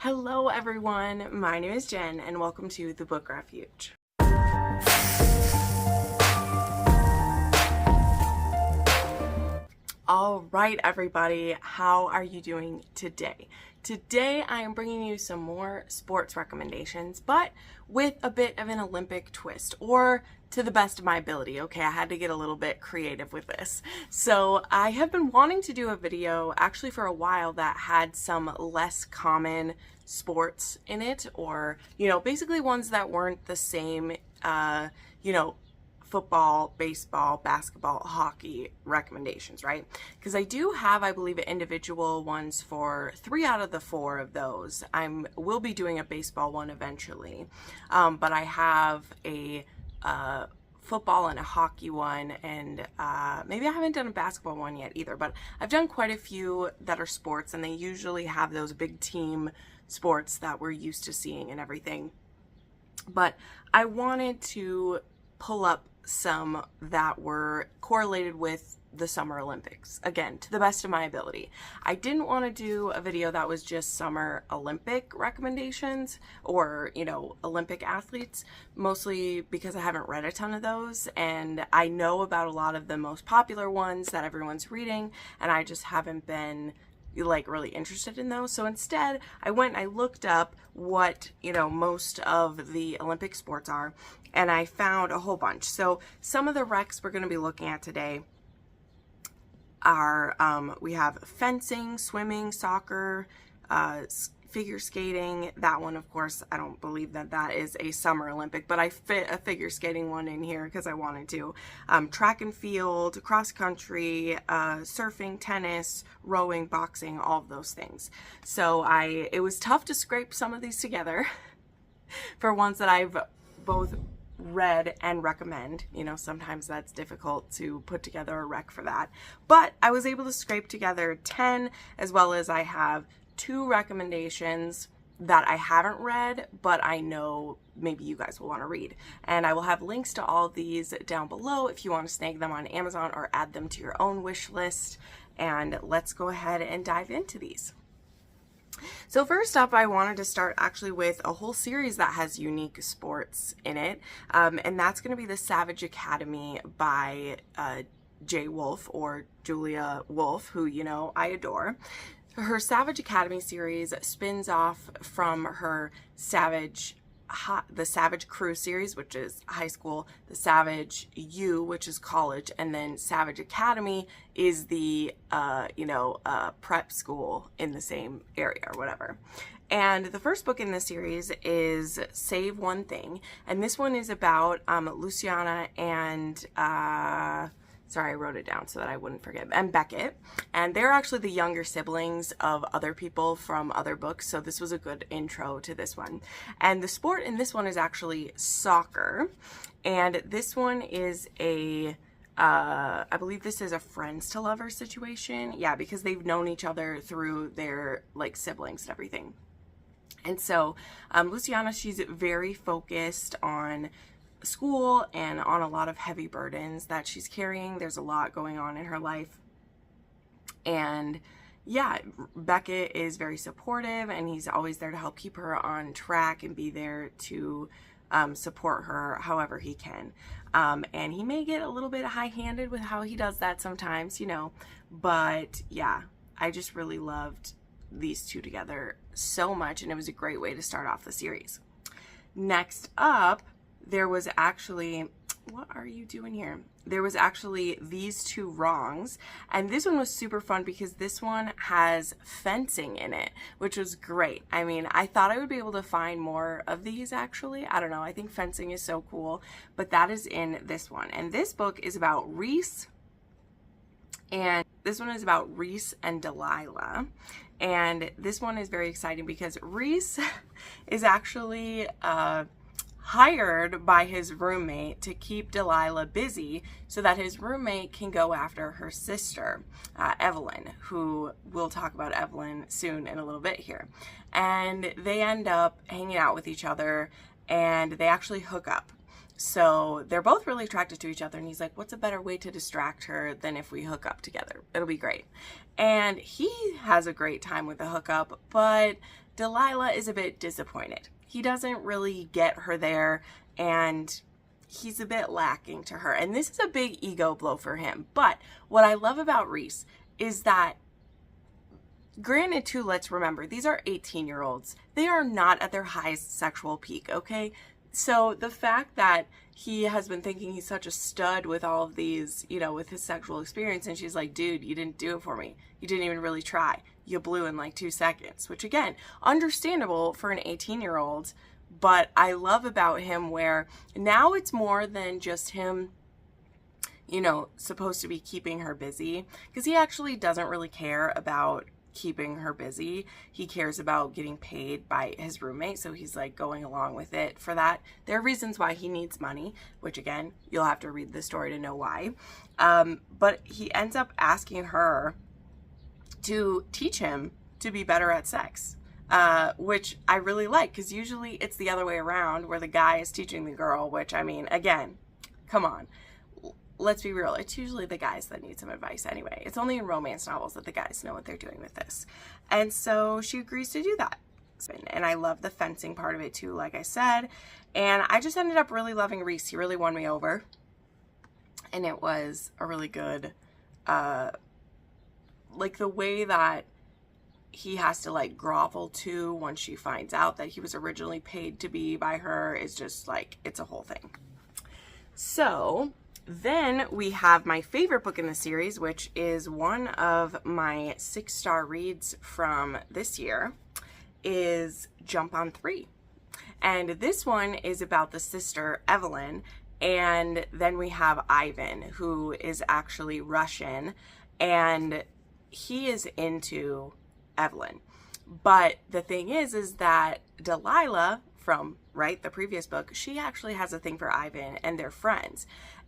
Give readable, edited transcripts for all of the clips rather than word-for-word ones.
Hello everyone, my name is Jen and welcome to the Book Refuge. All right everybody, how are you doing today? Today I am bringing you some more sports recommendations, but with a bit of an Olympic twist, or to the best of my ability. Okay, I had to get a little bit creative with this. So I have been wanting to do a video actually for a while that had some less common sports in it, or, basically ones that weren't the same, football, baseball, basketball, hockey recommendations, right? Because I do have, I believe, individual ones for 3 out of the 4 of those. Will be doing a baseball one eventually, but I have a football and a hockey one, and maybe I haven't done a basketball one yet either, but I've done quite a few that are sports, and they usually have those big team sports that we're used to seeing and everything. But I wanted to pull up some that were correlated with the Summer Olympics, again, to the best of my ability. I didn't want to do a video that was just Summer Olympic recommendations or, Olympic athletes, mostly because I haven't read a ton of those, and I know about a lot of the most popular ones that everyone's reading, and I just haven't been really interested in those. So instead, I went and I looked up what, most of the Olympic sports are, and I found a whole bunch. So some of the recs we're going to be looking at today are, we have fencing, swimming, soccer, figure skating. That one, of course, I don't believe that is a Summer Olympic, but I fit a figure skating one in here because I wanted to. Track and field, cross country, surfing, tennis, rowing, boxing, all of those things. So it was tough to scrape some of these together for ones that I've both read and recommend. Sometimes that's difficult to put together a rec for that, but I was able to scrape together 10, as well as I have 2 recommendations that I haven't read, but I know maybe you guys will want to read. And I will have links to all of these down below if you want to snag them on Amazon or add them to your own wish list. And let's go ahead and dive into these. So first up, I wanted to start actually with a whole series that has unique sports in it, and that's going to be the Savage Academy by J. Wolfe, or Julia Wolfe, who I adore. Her Savage Academy series spins off from her the Savage Crew series, which is high school, the Savage U, which is college, and then Savage Academy is the, prep school in the same area or whatever. And the first book in this series is Save One Thing, and this one is about Luciana and sorry, I wrote it down so that I wouldn't forget. And Beckett. And they're actually the younger siblings of other people from other books, so this was a good intro to this one. And the sport in this one is actually soccer. And this one is I believe this is a friends to lovers situation. Yeah, because they've known each other through their, siblings and everything. And so, Luciana, she's very focused on school and on a lot of heavy burdens that she's carrying. There's a lot going on in her life, and yeah, Beckett is very supportive, and he's always there to help keep her on track and be there to support her however he can. And he may get a little bit high-handed with how he does that sometimes, but yeah, I just really loved these two together so much, and it was a great way to start off the series. Next up, there was actually, what are you doing here? There was actually These Two Wrongs, and this one was super fun because this one has fencing in it, which was great. I mean, I thought I would be able to find more of these actually. I don't know, I think fencing is so cool, but that is in this one. And this book is about Reese, and this one is about Reese and Delilah. And this one is very exciting because Reese is actually hired by his roommate to keep Delilah busy so that his roommate can go after her sister, Evelyn, who we'll talk about Evelyn soon in a little bit here. And they end up hanging out with each other, and they actually hook up. So they're both really attracted to each other. And he's like, what's a better way to distract her than if we hook up together? It'll be great. And he has a great time with the hookup, but Delilah is a bit disappointed. He doesn't really get her there, and he's a bit lacking to her. And this is a big ego blow for him. But what I love about Reese is that, granted too, let's remember, these are 18-year-olds. They are not at their highest sexual peak, okay? So the fact that he has been thinking he's such a stud with all of these, you know, with his sexual experience, and she's like, dude, you didn't do it for me. You didn't even really try. You blew in like 2 seconds, which again, understandable for an 18-year-old, but I love about him where now it's more than just him, you know, supposed to be keeping her busy, because he actually doesn't really care about keeping her busy. He cares about getting paid by his roommate, so he's like going along with it for that. There are reasons why he needs money, which again, you'll have to read the story to know why. But he ends up asking her to teach him to be better at sex, which I really like, because usually it's the other way around where the guy is teaching the girl, which, I mean, again, come on. Let's be real, it's usually the guys that need some advice anyway. It's only in romance novels that the guys know what they're doing with this. And so she agrees to do that. And I love the fencing part of it too, like I said. And I just ended up really loving Reese. He really won me over. And it was a really good, like the way that he has to like grovel to once she finds out that he was originally paid to be by her is just like, it's a whole thing. So then we have my favorite book in the series, which is one of my 6-star reads from this year, is Jump on 3. And this one is about the sister, Evelyn, and then we have Ivan, who is actually Russian, and he is into Evelyn. But the thing is that Delilah from, right, the previous book, she actually has a thing for Ivan, and they're friends.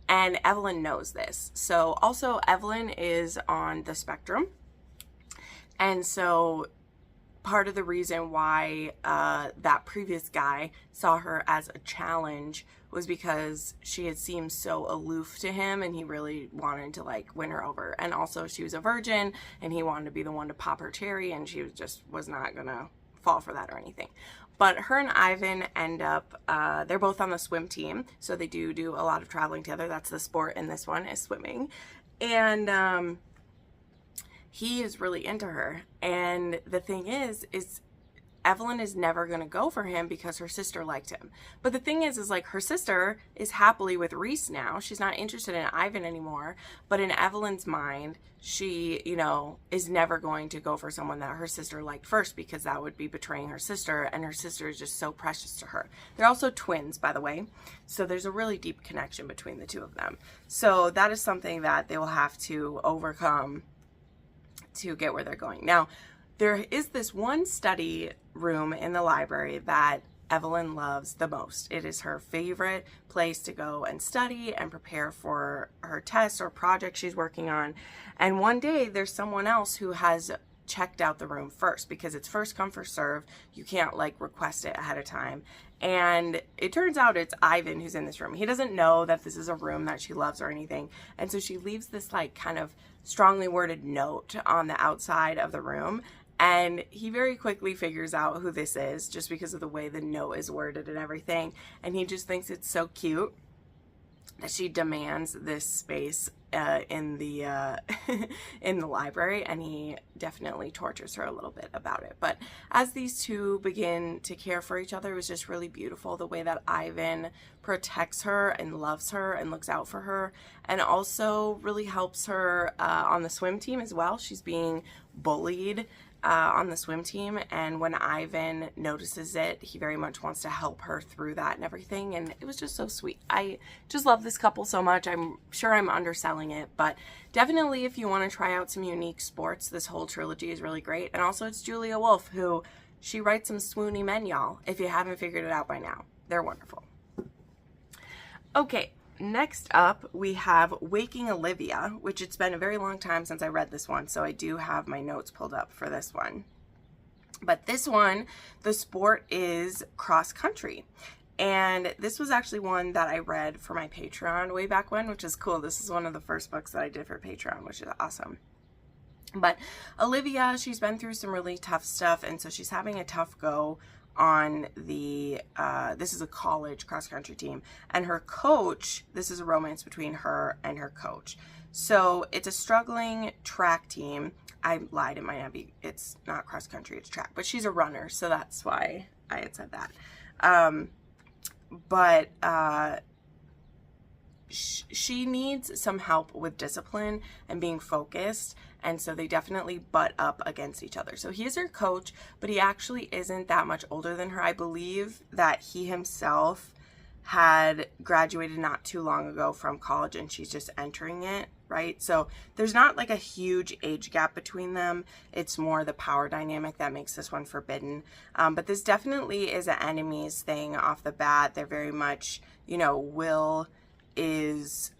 And Evelyn knows this. So also Evelyn is on the spectrum. And so part of the reason why that previous guy saw her as a challenge was because she had seemed so aloof to him, and he really wanted to like win her over. And also she was a virgin, and he wanted to be the one to pop her cherry, and she was not gonna fall for that or anything. But her and Ivan end up, they're both on the swim team, so they do a lot of traveling together. That's the sport in this one, is swimming. And he is really into her. And the thing is Evelyn is never going to go for him because her sister liked him. But the thing is like her sister is happily with Reese now. She's not interested in Ivan anymore. But in Evelyn's mind, she, you know, is never going to go for someone that her sister liked first, because that would be betraying her sister, and her sister is just so precious to her. They're also twins, by the way. So there's a really deep connection between the two of them. So that is something that they will have to overcome to get where they're going. Now, there is this one study room in the library that Evelyn loves the most. It is her favorite place to go and study and prepare for her tests or project she's working on. And one day there's someone else who has checked out the room first, because it's first come, first serve. You can't like request it ahead of time. And it turns out it's Ivan who's in this room. He doesn't know that this is a room that she loves or anything. And so she leaves this like kind of strongly worded note on the outside of the room. And he very quickly figures out who this is just because of the way the note is worded and everything. And he just thinks it's so cute that she demands this space in the in the library, and he definitely tortures her a little bit about it. But as these two begin to care for each other, it was just really beautiful the way that Ivan protects her and loves her and looks out for her, and also really helps her on the swim team as well. She's being bullied on the swim team, and when Ivan notices it, he very much wants to help her through that and everything, and it was just so sweet. I just love this couple so much. I'm sure I'm underselling it, but definitely if you want to try out some unique sports, this whole trilogy is really great. And also it's Julia Wolf, who she writes some swoony men, y'all, if you haven't figured it out by now. They're wonderful. Okay, next up, we have Waking Olivia, which it's been a very long time since I read this one, so I do have my notes pulled up for this one. But this one, the sport is cross country. And this was actually one that I read for my Patreon way back when, which is cool. This is one of the first books that I did for Patreon, which is awesome. But Olivia, she's been through some really tough stuff, and so she's having a tough go on the, this is a college cross-country team, and her coach, this is a romance between her and her coach. So it's a struggling track team. I lied, it might not be, it's not cross-country, it's track, but she's a runner, so that's why I had said that. She needs some help with discipline and being focused, and so they definitely butt up against each other. So he is her coach, but he actually isn't that much older than her. I believe that he himself had graduated not too long ago from college, and she's just entering it, right? So there's not like a huge age gap between them. It's more the power dynamic that makes this one forbidden. But this definitely is an enemies thing off the bat. They're very much, you know, Will is,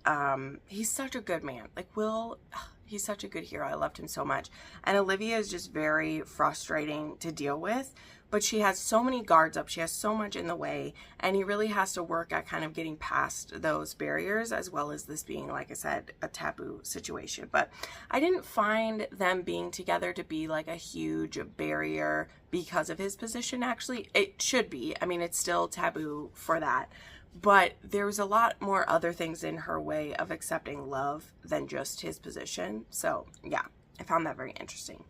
he's such a good man. Like Will, he's such a good hero. I loved him so much. And Olivia is just very frustrating to deal with, but she has so many guards up. She has so much in the way, and he really has to work at kind of getting past those barriers, as well as this being, like I said, a taboo situation. But I didn't find them being together to be like a huge barrier because of his position. Actually, it should be. I mean, it's still taboo for that. But there was a lot more other things in her way of accepting love than just his position. So yeah, I found that very interesting.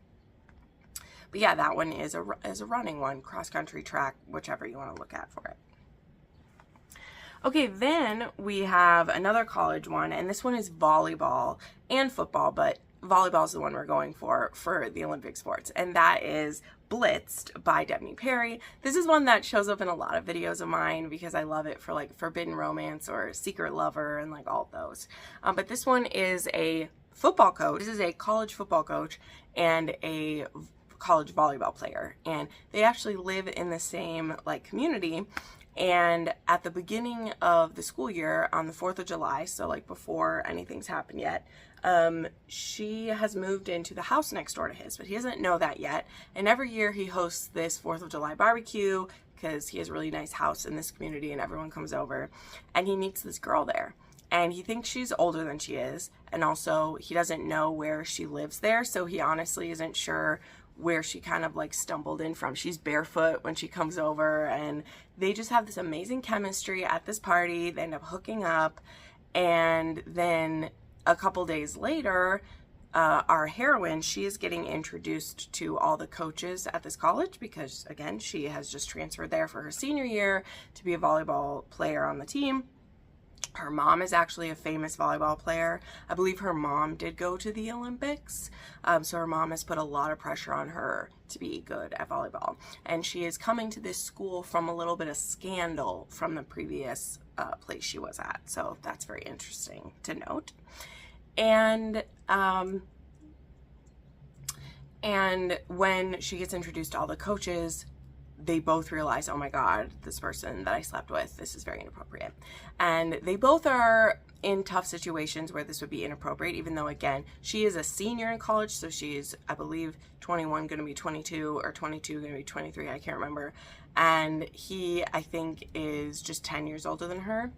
But yeah, that one is a running one, cross-country, track, whichever you want to look at for it. Okay, then we have another college one, and this one is volleyball and football, but volleyball is the one we're going for the Olympic sports, and that is Blitzed by Devney Perry. This is one that shows up in a lot of videos of mine because I love it for like forbidden romance or secret lover and like all of those. But this one is a football coach. This is a college football coach and a college volleyball player, and they actually live in the same like community. And at the beginning of the school year, on the 4th of July, so like before anything's happened yet, she has moved into the house next door to his, but he doesn't know that yet. And every year he hosts this 4th of July barbecue because he has a really nice house in this community and everyone comes over, and he meets this girl there. And he thinks she's older than she is, and also he doesn't know where she lives there, so he honestly isn't sure where she kind of like stumbled in from. She's barefoot when she comes over, and they just have this amazing chemistry at this party. They end up hooking up, and then a couple days later, our heroine, she is getting introduced to all the coaches at this college because, again, she has just transferred there for her senior year to be a volleyball player on the team. Her mom is actually a famous volleyball player. I believe her mom did go to the Olympics. So her mom has put a lot of pressure on her to be good at volleyball. And she is coming to this school from a little bit of scandal from the previous place she was at. So that's very interesting to note. And when she gets introduced to all the coaches, they both realize, oh my God, this person that I slept with, this is very inappropriate. And they both are in tough situations where this would be inappropriate, even though, again, she is a senior in college, so she's, I believe, 21 going to be 22, or 22 going to be 23, I can't remember. And he, I think, is just 10 years older than her.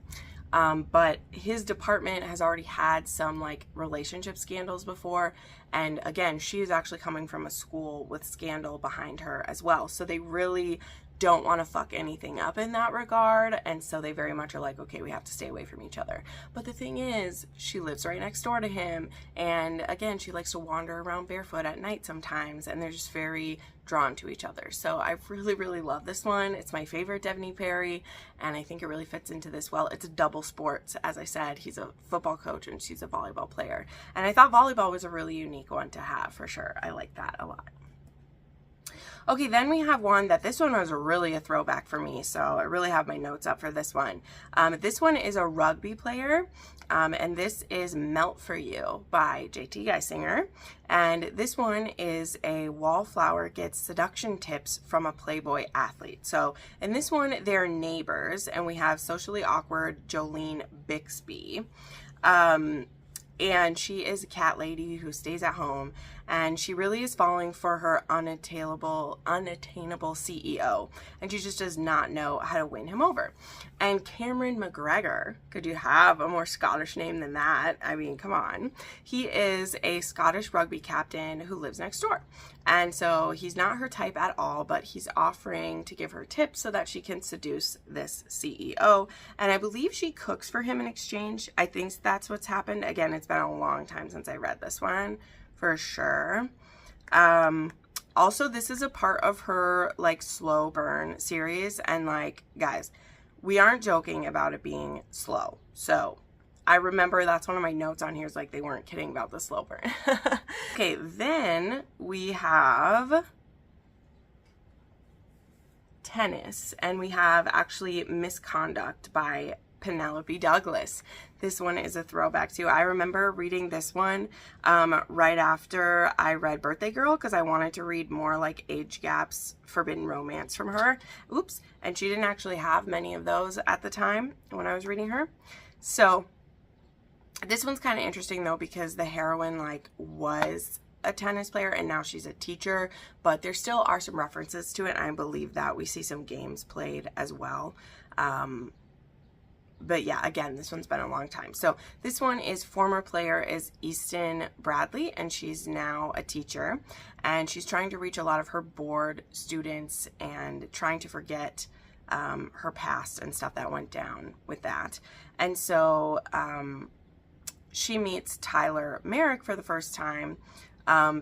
But his department has already had some like relationship scandals before. And again, she is actually coming from a school with scandal behind her as well. So they really don't want to fuck anything up in that regard. And so they very much are like, okay, we have to stay away from each other. But the thing is, she lives right next door to him. And again, she likes to wander around barefoot at night sometimes. And they're just very drawn to each other. So I really, really love this one. It's my favorite Devney Perry. And I think it really fits into this well. It's a double sport. As I said, he's a football coach and she's a volleyball player. And I thought volleyball was a really unique one to have for sure. I like that a lot. Okay, then we have one that this one was really a throwback for me, so I really have my notes up for this one. This one is a rugby player, and this is Melt For You by J.T. Geisinger. And this one is a wallflower gets seduction tips from a Playboy athlete. So in this one, they're neighbors, and we have socially awkward Jolene Bixby. And she is a cat lady who stays at home, and she really is falling for her unattainable CEO, and she just does not know how to win him over. And Cameron McGregor, could you have a more Scottish name than that? I mean, come on. He is a Scottish rugby captain who lives next door. And so he's not her type at all, but he's offering to give her tips so that she can seduce this CEO. And I believe she cooks for him in exchange. I think that's what's happened. Again, it's been a long time since I read this one, for sure. Also, this is a part of her like slow burn series. And like, guys, we aren't joking about it being slow. So I remember that's one of my notes on here is like they weren't kidding about the slow burn. Okay, then we have tennis, and we have actually Misconduct by Penelope Douglas. This one is a throwback too. I remember reading this one right after I read Birthday Girl, because I wanted to read more like age gaps, forbidden romance from her. Oops. And she didn't actually have many of those at the time when I was reading her. So this one's kind of interesting though, because the heroine like was a tennis player and now she's a teacher, but there still are some references to it. And I believe that we see some games played as well. But yeah, again, this one's been a long time. So this one is former player is Easton Bradley, and she's now a teacher, and she's trying to reach a lot of her bored students and trying to forget her past and stuff that went down with that. And so she meets Tyler Merrick for the first time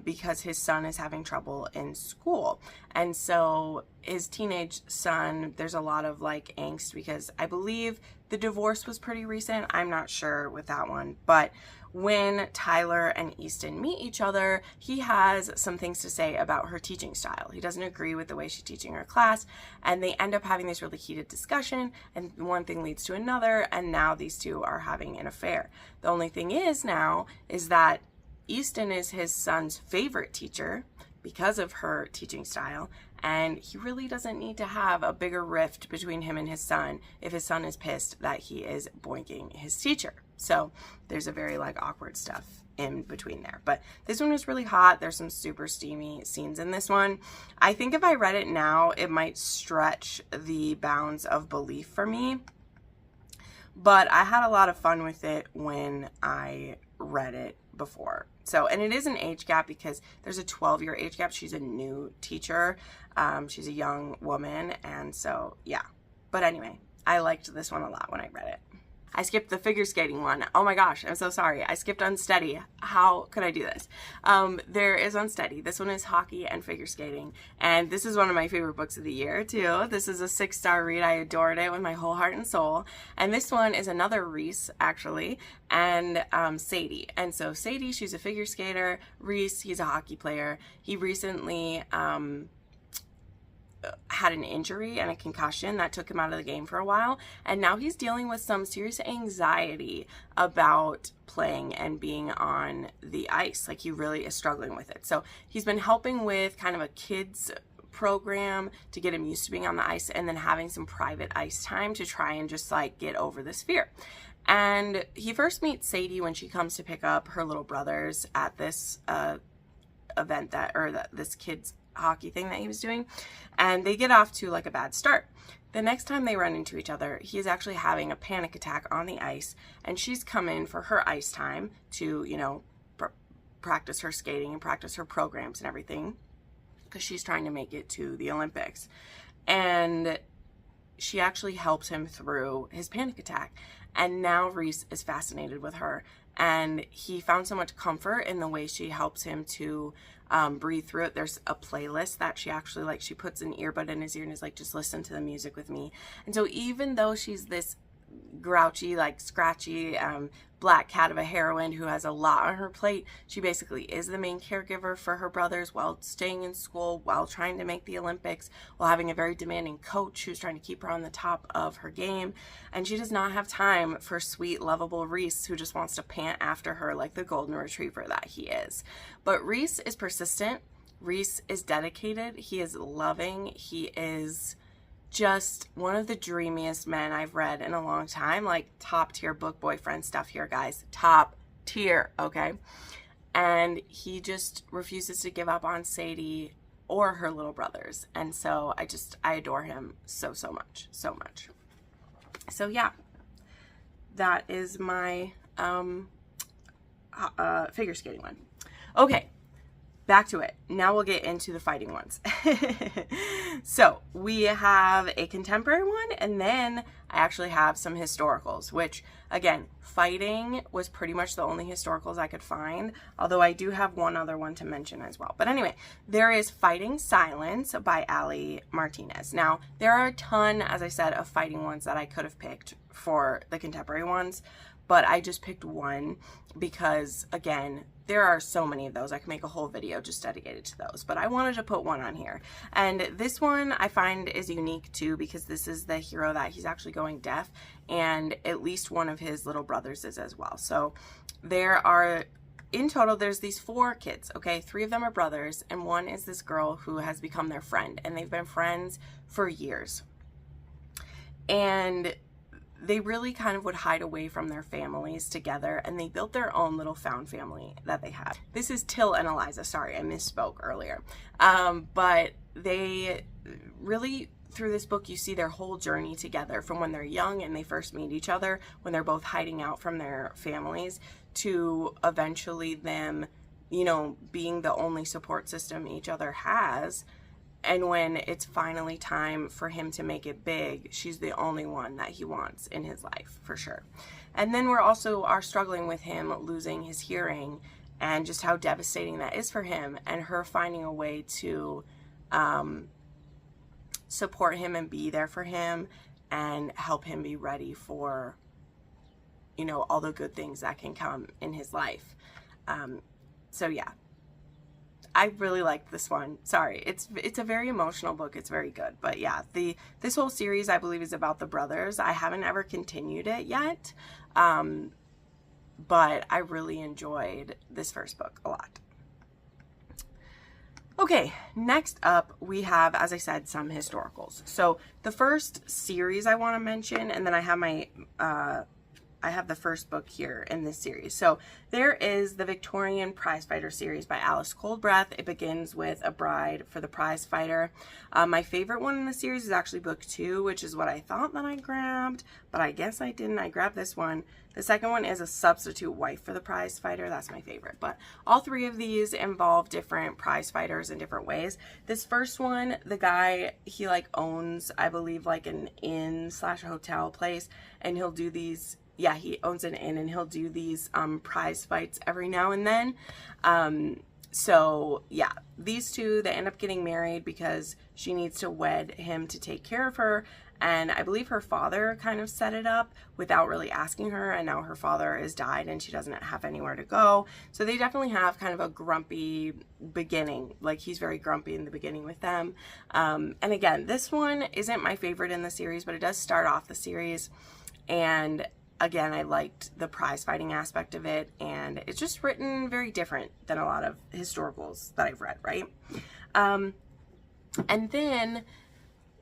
because his son is having trouble in school. And so his teenage son, there's a lot of like angst because I believe the divorce was pretty recent. I'm not sure with that one. But when Tyler and Easton meet each other, he has some things to say about her teaching style. He doesn't agree with the way she's teaching her class, and they end up having this really heated discussion, and one thing leads to another, and now these two are having an affair. The only thing is now is that Easton is his son's favorite teacher because of her teaching style, and he really doesn't need to have a bigger rift between him and his son if his son is pissed that he is boinking his teacher. So there's a very like awkward stuff in between there. But this one was really hot. There's some super steamy scenes in this one. I think if I read it now, it might stretch the bounds of belief for me. But I had a lot of fun with it when I read it before. So, and it is an age gap because there's a 12-year age gap. She's a new teacher. She's a young woman. And so, yeah. But anyway, I liked this one a lot when I read it. I skipped the figure skating one. Oh my gosh, I'm so sorry. I skipped Unsteady. How could I do this? There is Unsteady. This one is hockey and figure skating. And this is one of my favorite books of the year too. This is a 6-star read. I adored it with my whole heart and soul. And this one is another Reese actually, and Sadie. And so Sadie, she's a figure skater. Reese, he's a hockey player. He recently had an injury and a concussion that took him out of the game for a while, and now he's dealing with some serious anxiety about playing and being on the ice. Like, he really is struggling with it. So he's been helping with kind of a kids program to get him used to being on the ice, and then having some private ice time to try and just like get over this fear. And he first meets Sadie when she comes to pick up her little brothers at this event this kids hockey thing that he was doing, and they get off to like a bad start. The next time they run into each other, he is actually having a panic attack on the ice, and she's come in for her ice time to, you know, practice her skating and practice her programs and everything, because she's trying to make it to the Olympics. And she actually helps him through his panic attack, and now Reese is fascinated with her, and he found so much comfort in the way she helps him to breathe through it. There's a playlist that she actually, like, she puts an earbud in his ear and is like, just listen to the music with me. And so even though she's this grouchy, like scratchy black cat of a heroine who has a lot on her plate, she basically is the main caregiver for her brothers while staying in school, while trying to make the Olympics, while having a very demanding coach who's trying to keep her on the top of her game. And she does not have time for sweet, lovable Reese, who just wants to pant after her like the golden retriever that he is. But Reese is persistent. Reese is dedicated. He is loving. He is just one of the dreamiest men I've read in a long time. Like, top tier book boyfriend stuff here, guys. Top tier, okay? and he just refuses to give up on Sadie or her little brothers. And so I adore him so much. So yeah, that is my figure skating one. Okay, back to it. Now we'll get into the fighting ones. So we have a contemporary one, and then I actually have some historicals, which again, fighting was pretty much the only historicals I could find, although I do have one other one to mention as well. But anyway, there is Fighting Silence by Ali Martinez. Now, there are a ton, as I said, of fighting ones that I could have picked for the contemporary ones, but I just picked one because, again, there are so many of those. I can make a whole video just dedicated to those, but I wanted to put one on here. And this one I find is unique too, because this is the hero that he's actually going deaf, and at least one of his little brothers is as well. So there are, in total, there's these 4 kids, okay? 3 of them are brothers, and one is this girl who has become their friend, and they've been friends for years. And they really kind of would hide away from their families together, and they built their own little found family that they had. This is Till and Eliza. Sorry, I misspoke earlier. But they really, through this book, you see their whole journey together from when they're young and they first meet each other, when they're both hiding out from their families, to eventually them, you know, being the only support system each other has. And when it's finally time for him to make it big, she's the only one that he wants in his life, for sure. And then we're also struggling with him losing his hearing and just how devastating that is for him, and her finding a way to support him and be there for him and help him be ready for, you know, all the good things that can come in his life. So yeah. I really liked this one. Sorry, it's a very emotional book. It's very good. But yeah, this whole series, I believe, is about the brothers. I haven't ever continued it yet, but I really enjoyed this first book a lot. Okay, next up we have, as I said, some historicals. So the first series I want to mention, and then I have my I have the first book here in this series. So there is the Victorian Prizefighter series by Alice Coldbreath. It begins with a bride for the prizefighter. My favorite one in the series is actually book 2, which is what I thought that I grabbed, but I guess I didn't. I grabbed this one. The second one is a substitute wife for the prizefighter. That's my favorite. But all 3 of these involve different prizefighters in different ways. This first one, the guy, he like owns, I believe, like an inn/hotel place, and he'll do these. Yeah, he owns an inn, and he'll do these prize fights every now and then. So yeah, these 2, they end up getting married because she needs to wed him to take care of her. And I believe her father kind of set it up without really asking her, and now her father has died and she doesn't have anywhere to go. So they definitely have kind of a grumpy beginning. Like, he's very grumpy in the beginning with them. And again, this one isn't my favorite in the series, but it does start off the series. And again, I liked the prize fighting aspect of it, and it's just written very different than a lot of historicals that I've read, right? And then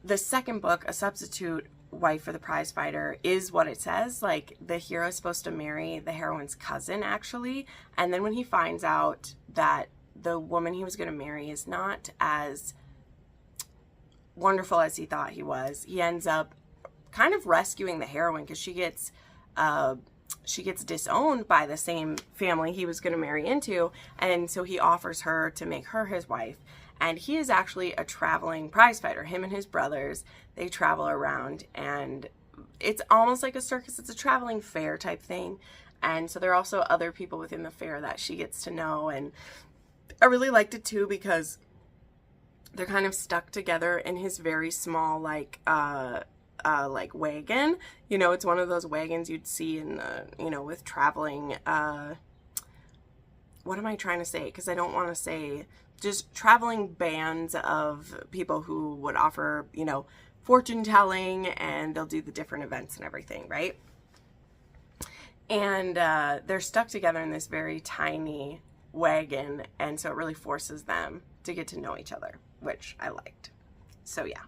the second book, A Substitute Wife for the Prizefighter, is what it says. Like, the hero is supposed to marry the heroine's cousin, actually, and then when he finds out that the woman he was going to marry is not as wonderful as he thought he was, he ends up kind of rescuing the heroine, because she gets disowned by the same family he was going to marry into, and so he offers her to make her his wife. And he is actually a traveling prizefighter. Him and his brothers, they travel around, and it's almost like a circus. It's a traveling fair type thing. And so there are also other people within the fair that she gets to know, and I really liked it too, because they're kind of stuck together in his very small, like wagon. You know, it's one of those wagons you'd see in the, you know, with traveling, what am I trying to say? Because I don't want to say just traveling bands of people who would offer, you know, fortune telling, and they'll do the different events and everything, right? And they're stuck together in this very tiny wagon, and so it really forces them to get to know each other, which I liked. So yeah.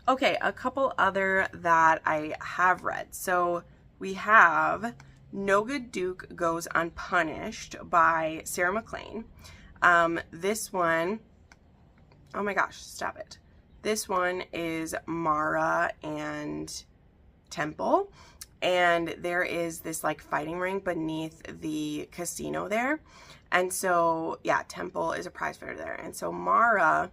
Okay, a couple other that I have read. So we have No Good Duke Goes Unpunished by Sarah McLean. This one, oh my gosh, stop it. This one is Mara and Temple, and there is this like fighting ring beneath the casino there. And so, yeah, Temple is a prize fighter there. And so Mara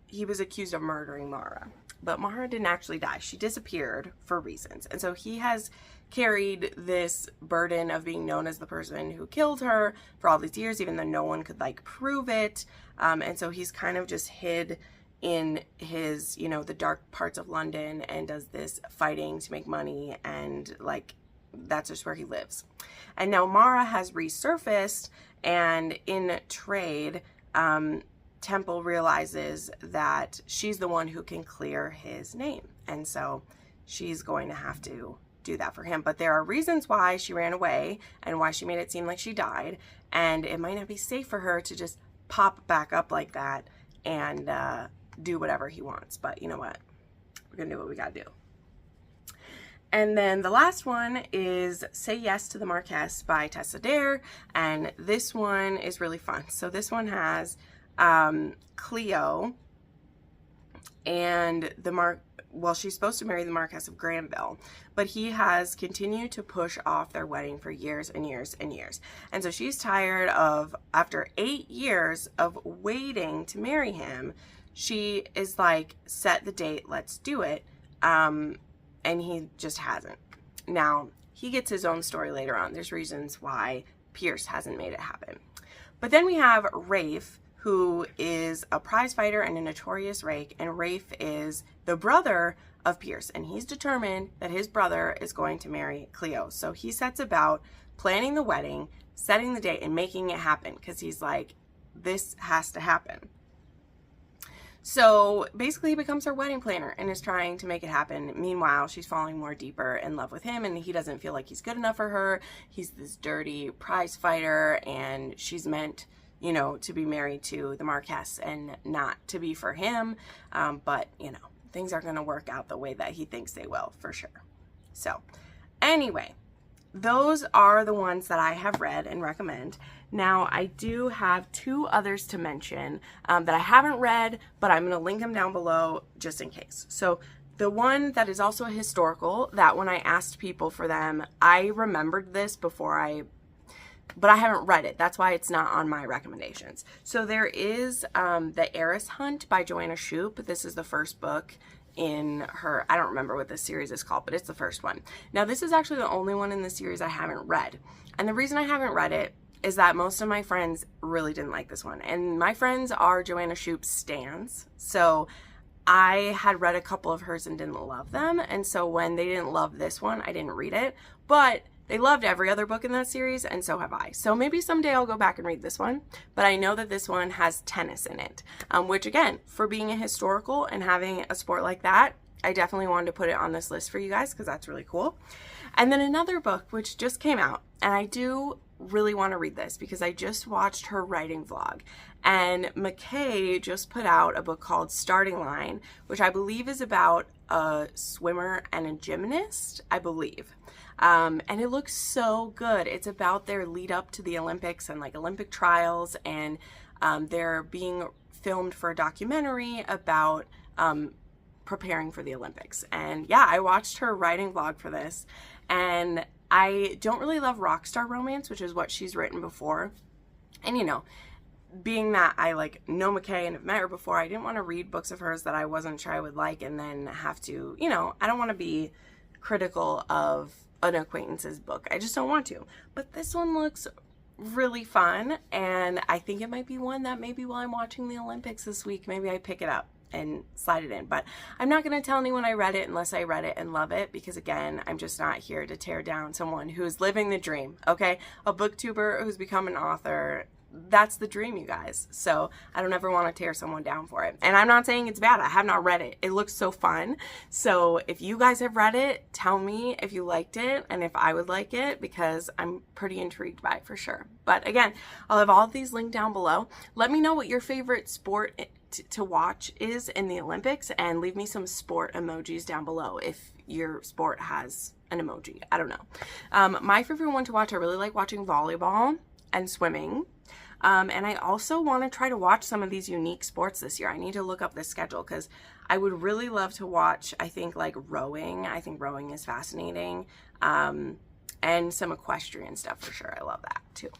he was accused of murdering Mara. But Mara didn't actually die. She disappeared for reasons. And so he has carried this burden of being known as the person who killed her for all these years, even though no one could like prove it. And so he's kind of just hid in his, you know, the dark parts of London and does this fighting to make money, and like that's just where he lives. And now Mara has resurfaced, and in trade, Temple realizes that she's the one who can clear his name. And so she's going to have to do that for him. But there are reasons why she ran away and why she made it seem like she died. And it might not be safe for her to just pop back up like that and do whatever he wants. But you know what? We're going to do what we got to do. And then the last one is Say Yes to the Marquess by Tessa Dare. And this one is really fun. So this one has Cleo and she's supposed to marry the Marquess of Granville, but he has continued to push off their wedding for years and years and years. And so she's tired of, after 8 years of waiting to marry him, she is like, set the date, let's do it. And he just hasn't. Now, he gets his own story later on. There's reasons why Pierce hasn't made it happen. But then we have Rafe, who is a prize fighter and a notorious rake, and Rafe is the brother of Pierce, and he's determined that his brother is going to marry Cleo. So he sets about planning the wedding, setting the date, and making it happen, because he's like, this has to happen. So basically he becomes her wedding planner and is trying to make it happen. Meanwhile, she's falling more deeper in love with him, and he doesn't feel like he's good enough for her. He's this dirty prize fighter, and she's meant, you know, to be married to the Marquess and not to be for him. But, you know, things are going to work out the way that he thinks they will, for sure. So anyway, those are the ones that I have read and recommend. Now, I do have 2 others to mention that I haven't read, but I'm going to link them down below just in case. So the one that is also a historical, that when I asked people for them, I remembered this before but I haven't read it. That's why it's not on my recommendations. So there is The Heiress Hunt by Joanna Shoup. This is the first book in her, I don't remember what this series is called, but it's the first one. Now, this is actually the only one in the series I haven't read. And the reason I haven't read it is that most of my friends really didn't like this one. And my friends are Joanna Shoup stans. So I had read a couple of hers and didn't love them. And so when they didn't love this one, I didn't read it. But they loved every other book in that series, and so have I. So maybe someday I'll go back and read this one. But I know that this one has tennis in it, which again, for being a historical and having a sport like that, I definitely wanted to put it on this list for you guys because that's really cool. And then another book which just came out, and I do really want to read this because I just watched her writing vlog, and McKay just put out a book called Starting Line, which I believe is about a swimmer and a gymnast, I believe. And it looks so good. It's about their lead up to the Olympics and like Olympic trials, and they're being filmed for a documentary about preparing for the Olympics. And yeah, I watched her writing vlog for this, and I don't really love rock star romance, which is what she's written before. And you know, being that I like know McKay and have met her before, I didn't want to read books of hers that I wasn't sure I would like and then have to, you know, I don't want to be critical of an acquaintance's book. I just don't want to. But this one looks really fun, and I think it might be one that maybe while I'm watching the Olympics this week, maybe I pick it up and slide it in. But I'm not going to tell anyone I read it unless I read it and love it, because again, I'm just not here to tear down someone who's living the dream, okay? A booktuber who's become an author, that's the dream, you guys. So I don't ever want to tear someone down for it. And I'm not saying it's bad. I have not read it. It looks so fun. So if you guys have read it, tell me if you liked it and if I would like it, because I'm pretty intrigued by it for sure. But again, I'll have all of these linked down below. Let me know what your favorite sport to watch is in the Olympics, and leave me some sport emojis down below if your sport has an emoji. I don't know. My favorite one to watch, I really like watching volleyball and swimming. And I also want to try to watch some of these unique sports this year. I need to look up the schedule because I would really love to watch, I think, like rowing. I think rowing is fascinating. And some equestrian stuff for sure. I love that too.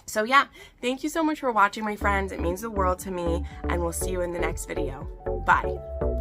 So yeah, thank you so much for watching, my friends. It means the world to me, and we'll see you in the next video. Bye.